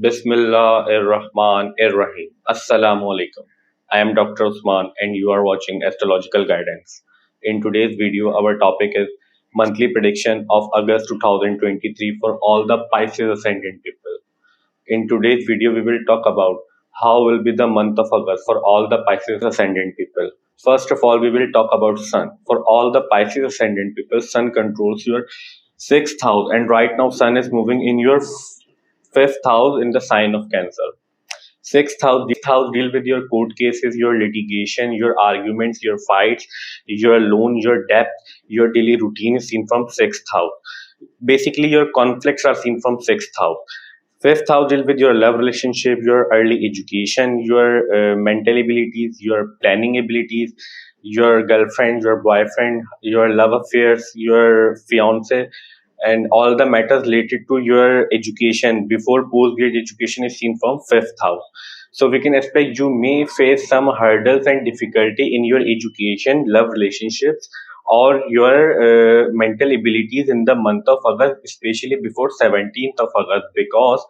Bismillah ar-Rahman ar-Rahim. Assalamu alaikum. I am Dr. Usman and you are watching Astrological Guidance. In today's video, our topic is monthly prediction of August 2023 for all the Pisces Ascendant people. In today's video, we will talk about how will be the month of August for all the Pisces Ascendant people. First of all, we will talk about Sun. For all the Pisces Ascendant people, Sun controls your sixth house, and right now Sun is moving in your fifth house in the sign of Cancer. Sixth house deal with your court cases, your litigation, your arguments, your fights, your loan, your debt, your daily routine is seen from sixth house. Basically, your conflicts are seen from sixth house. Fifth house deal with your love relationship, your early education, your mental abilities, your planning abilities, your girlfriend, your boyfriend, your love affairs, your fiance, and all the matters related to your education before postgrad education is seen from fifth house. So we can expect you may face some hurdles and difficulty in your education, love relationships, or your mental abilities in the month of August, especially before 17th of August, because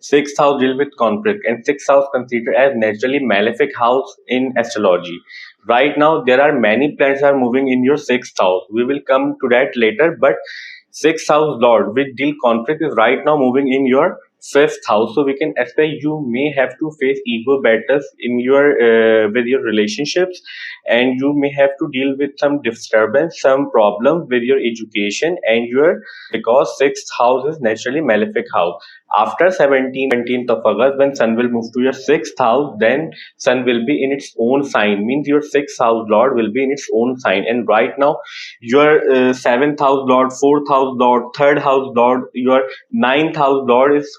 sixth house deal with conflict, and sixth house considered as naturally malefic house in astrology. Right now, there are many planets are moving in your sixth house. We will come to that later, but sixth house lord which deal conflict is right now moving in your fifth house, so we can expect you may have to face ego battles in your with your relationships, and you may have to deal with some disturbance, some problem with your education and your, because sixth house is naturally malefic house. After 17th of August, when Sun will move to your sixth house, then Sun will be in its own sign, means your sixth house lord will be in its own sign. And right now your seventh house lord, fourth house lord, third house lord, your ninth house lord is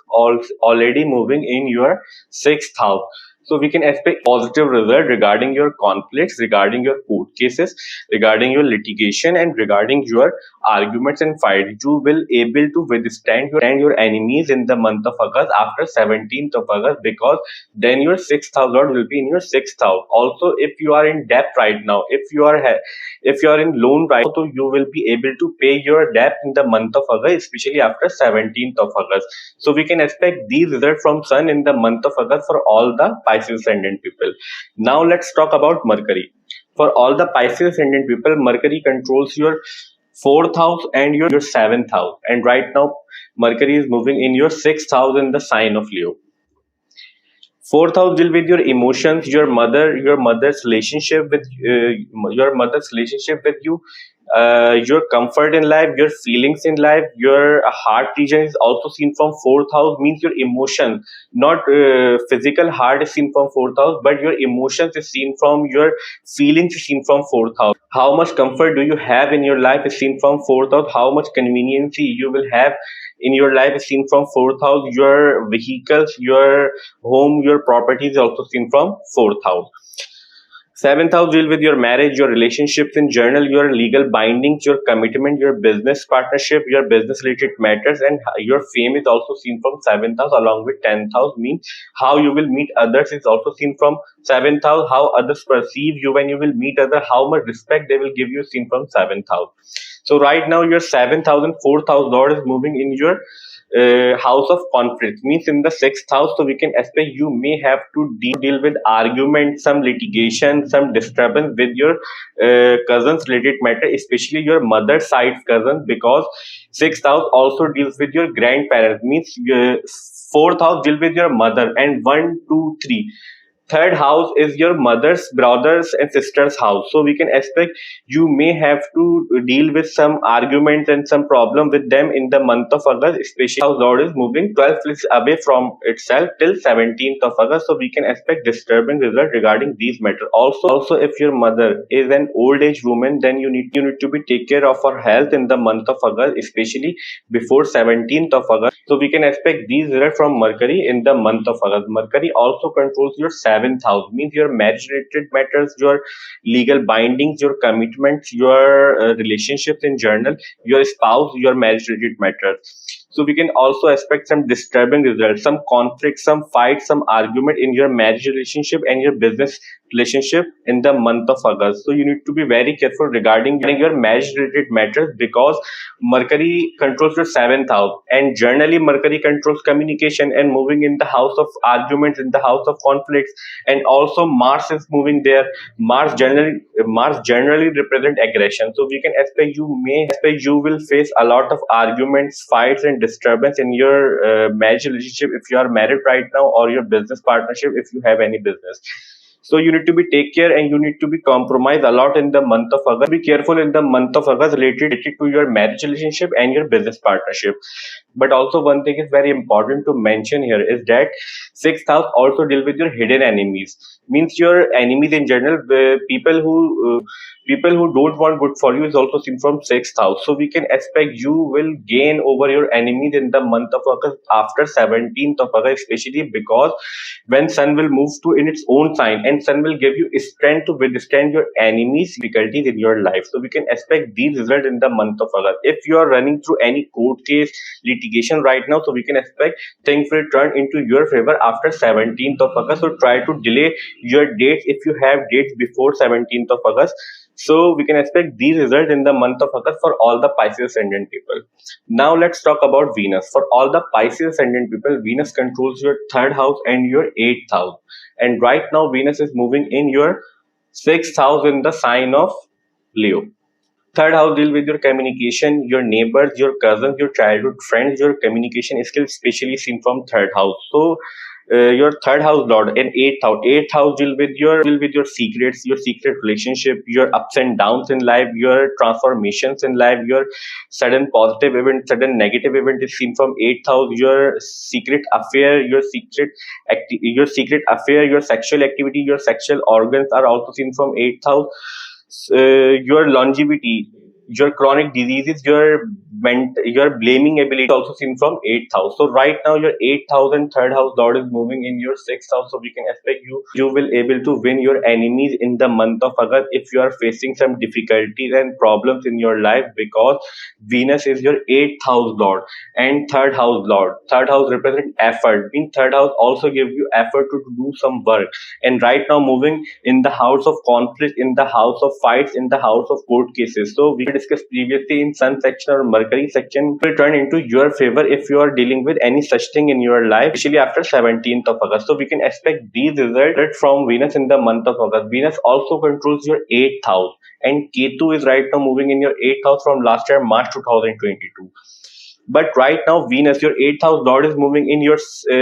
already moving in your sixth house. So we can expect positive result regarding your conflicts, regarding your court cases, regarding your litigation, and regarding your arguments and fights. You will able to withstand your enemies in the month of August after 17th of August, because then your sixth house lord will be in your sixth house. Also, if you are in debt right now, if you are in loan right now, so you will be able to pay your debt in the month of August, especially after 17th of August. So we can expect these results from Sun in the month of August for all the Pisces Ascendant people. Now let's talk about Mercury. For all the Pisces Ascendant people, Mercury controls your fourth house and your seventh house. And right now, Mercury is moving in your sixth house in the sign of Leo. Fourth house deal with your emotions, your mother's relationship with you, your comfort in life, your feelings in life. Your heart region is also seen from fourth house, means your emotions, not physical heart is seen from fourth house, but your emotions is seen from your feelings is seen from fourth house. How much comfort do you have in your life is seen from fourth house. How much conveniency you will have in your life is seen from fourth house. Your vehicles, your home, your property is also seen from fourth house. Seventh house deal with your marriage, your relationships in general, your legal bindings, your commitment, your business partnership, your business related matters, and your fame is also seen from seventh house, along with 10th house, means how you will meet others is also seen from seventh house. How others perceive you when you will meet others, how much respect they will give you, seen from seventh house. So right now your seventh house and fourth house lord is moving in your house of conflict, means in the sixth house. So we can expect you may have to deal with argument, some litigation, some disturbance with your cousins related matter, especially your mother side cousins, because sixth house also deals with your grandparents, means fourth house deal with your mother, and 1, 2, 3, third house is your mother's brothers and sisters house. So we can expect you may have to deal with some arguments and some problem with them in the month of August, especially house lord is moving 12 places away from itself till 17th of August. So we can expect disturbing result regarding these matters. Also if your mother is an old age woman, then you need to be take care of her health in the month of August, especially before 17th of August. So we can expect these results from Mercury in the month of August. Mercury also controls your seventh house, means your marriage related matters, your legal bindings, your commitments, your relationships in general, your spouse, your marriage related matters. So we can also expect some disturbing results, some conflict, some fight, some argument in your marriage relationship and your business relationship in the month of August. So you need to be very careful regarding your marriage related matters, because Mercury controls your seventh house, and generally Mercury controls communication and moving in the house of arguments, in the house of conflicts, and also Mars is moving there. Mars generally represent aggression. So we can expect you will face a lot of arguments, fights, and disturbance in your marriage relationship if you are married right now, or your business partnership if you have any business. So you need to be take care, and you need to be compromised a lot in the month of August. Be careful in the month of August related to your marriage relationship and your business partnership. But also one thing is very important to mention here is that sixth house also deal with your hidden enemies. Means your enemies in general, people who don't want good for you is also seen from sixth house. So we can expect you will gain over your enemies in the month of August after 17th of August, especially because when sun will move to in its own sign, and sun will give you strength to withstand your enemies difficulties in your life. So we can expect these results in the month of August. If you are running through any court case, litigation right now, so we can expect things will turn into your favor after 17th of August. So try to delay your dates if you have dates before 17th of August. So we can expect these results in the month of August for all the Pisces Ascendant people. Now let's talk about Venus. For all the Pisces Ascendant people, Venus controls your third house and your eighth house. And right now, Venus is moving in your sixth house in the sign of Leo. Third house deal with your communication, your neighbors, your cousins, your childhood friends, your communication skills, especially seen from third house. So your third house lord and eighth house deal with your secrets, your secret relationship, your ups and downs in life, your transformations in life, your sudden positive event, sudden negative event is seen from eighth house. Your secret affair, your secret affair, your sexual activity, your sexual organs are also seen from eighth house. Your longevity, your chronic diseases, your blaming ability also seen from eighth house. So right now your eighth house and third house lord is moving in your sixth house. So we can expect you will able to win your enemies in the month of August if you are facing some difficulties and problems in your life, because Venus is your eighth house lord and third house lord. Third house represent effort. In third house also give you effort to do some work, and right now moving in the house of conflict, in the house of fights, in the house of court cases. So we discussed previously in sun section or Mercury section will turn into your favor if you are dealing with any such thing in your life, especially after 17th of August. So we can expect these results from Venus in the month of August. Venus also controls your eighth house, and Ketu is right now moving in your eighth house from last year March 2022. But right now, Venus, your eighth house lord, is moving in your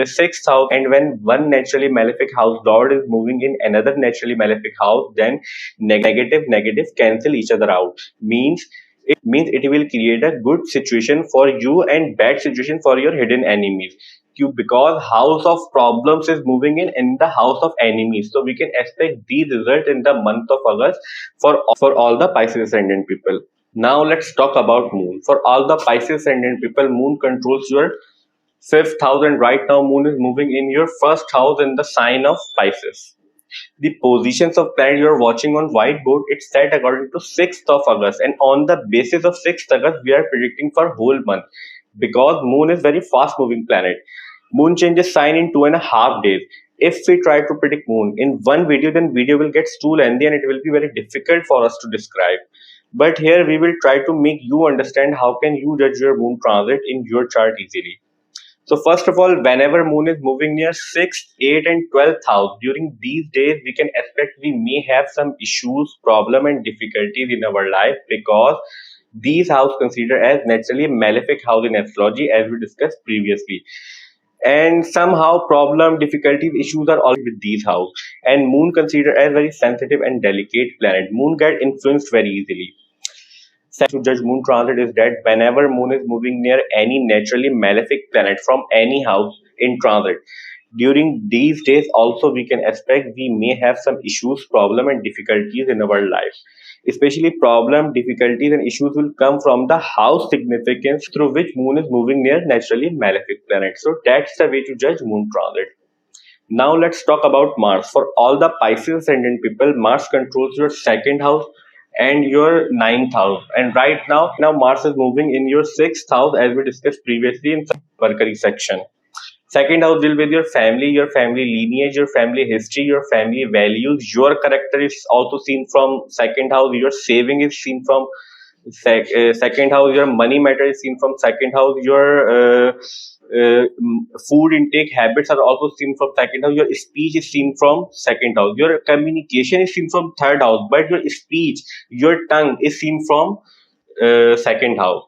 sixth house, and when one naturally malefic house lord is moving in another naturally malefic house, then negative cancel each other out. Means it will create a good situation for you and bad situation for your hidden enemies. Because house of problems is moving in the house of enemies. So we can expect these results in the month of August for all the Pisces ascendant people. Now let's talk about moon. For all the Pisces ascendant people, moon controls your fifth house, and right now moon is moving in your first house in the sign of Pisces. The positions of planet you are watching on whiteboard, it's set according to 6th of August, and on the basis of 6th August we are predicting for whole month, because moon is very fast moving planet. Moon changes sign in 2.5 days. If we try to predict moon in one video, then video will get too lengthy and it will be very difficult for us to describe. But here we will try to make you understand how can you judge your moon transit in your chart easily. So first of all, whenever moon is moving near 6th, 8th and 12th house, during these days we can expect we may have some issues, problem and difficulties in our life, because these house considered as naturally malefic house in astrology, as we discussed previously. And somehow problem, difficulties, issues are all with these house. And moon considered as very sensitive and delicate planet. Moon get influenced very easily. To judge moon transit is that whenever moon is moving near any naturally malefic planet from any house in transit, during these days also we can expect we may have some issues, problem and difficulties in our life. Especially problem, difficulties and issues will come from the house significance through which moon is moving near naturally malefic planet. So that's the way to judge moon transit. Now let's talk about Mars. For all the Pisces ascendant people, Mars controls your second house and your ninth house. And right now Mars is moving in your sixth house, as we discussed previously in Mercury section. Second house deal with your family lineage, your family history, your family values. Your character is also seen from second house. Your saving is seen from second house. Your money matter is seen from second house. Your food intake habits are also seen from second house. Your speech is seen from second house. Your communication is seen from third house, but your speech, your tongue is seen from second house.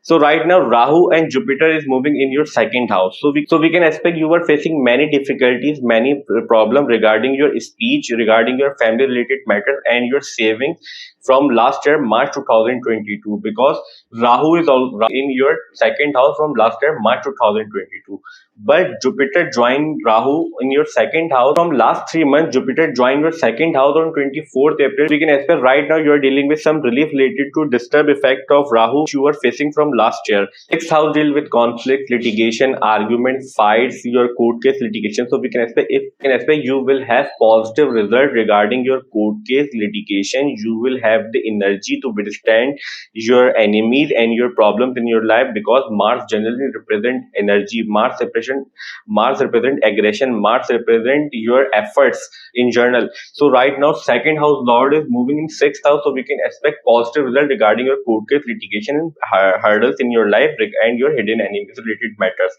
So right now, Rahu and Jupiter is moving in your second house. So we can expect you are facing many difficulties, many problem regarding your speech, regarding your family related matters, and your savings from last year, March 2022, because Rahu is all in your second house from last year, March 2022. But Jupiter joined Rahu in your second house from last 3 months. Jupiter joined your second house on 24th April. We can expect right now you are dealing with some relief related to disturb effect of Rahu you were facing from last year. Sixth house deal with conflict, litigation, arguments, fights, your court case litigation. So we can expect you will have positive result regarding your court case litigation. You will have the energy to withstand your enemies and your problems in your life, because Mars generally represent energy. Mars represent aggression. Mars represent your efforts in general. So right now, second house Lord is moving in sixth house, so we can expect positive result regarding your court case litigation and hurdles in your life and your hidden enemies related matters.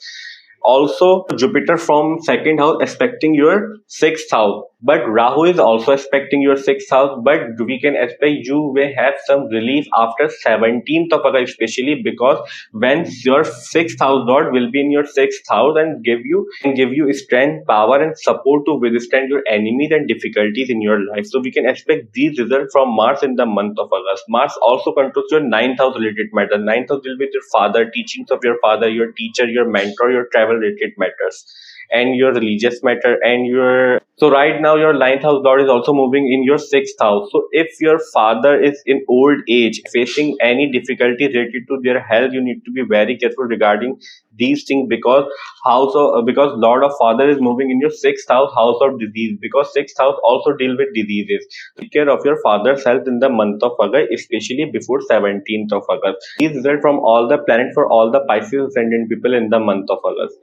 Also, Jupiter from second house expecting your sixth house, but Rahu is also expecting your sixth house. But we can expect you may have some relief after 17th of August, especially because when your sixth house Lord will be in your sixth house and give you strength, power, and support to withstand your enemies and difficulties in your life. So we can expect these results from Mars in the month of August. Mars also controls your ninth house related matter. Ninth house will be your father, teachings of your father, your teacher, your mentor, your travel related matters, and your religious matter, and your so right now your ninth house Lord is also moving in your sixth house. So if your father is in old age facing any difficulty related to their health, you need to be very careful regarding these things, because Lord of Father is moving in your sixth house of disease, because sixth house also deal with diseases. Take care of your father's health in the month of August, especially before 17th of August. These result from all the planets for all the Pisces Ascendant people in the month of August.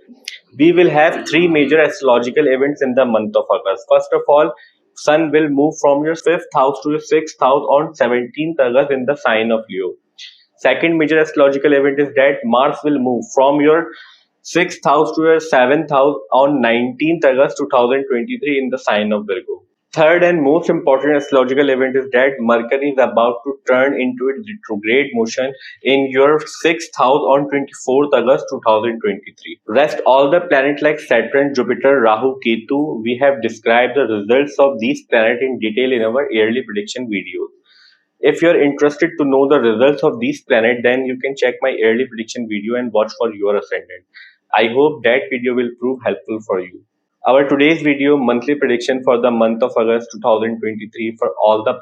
We will have three major astrological events in the month of August. First of all, Sun will move from your fifth house to your sixth house on 17th August in the sign of Leo. Second major astrological event is that Mars will move from your sixth house to your seventh house on 19th August 2023 in the sign of Virgo. Third and most important astrological event is that Mercury is about to turn into its retrograde motion in your sixth house on 24th August 2023. Rest all the planets like Saturn, Jupiter, Rahu, Ketu, we have described the results of these planets in detail in our yearly prediction videos. If you're interested to know the results of these planets, then you can check my yearly prediction video and watch for your ascendant. I hope that video will prove helpful for you. Our today's video monthly prediction for the month of August 2023 for all the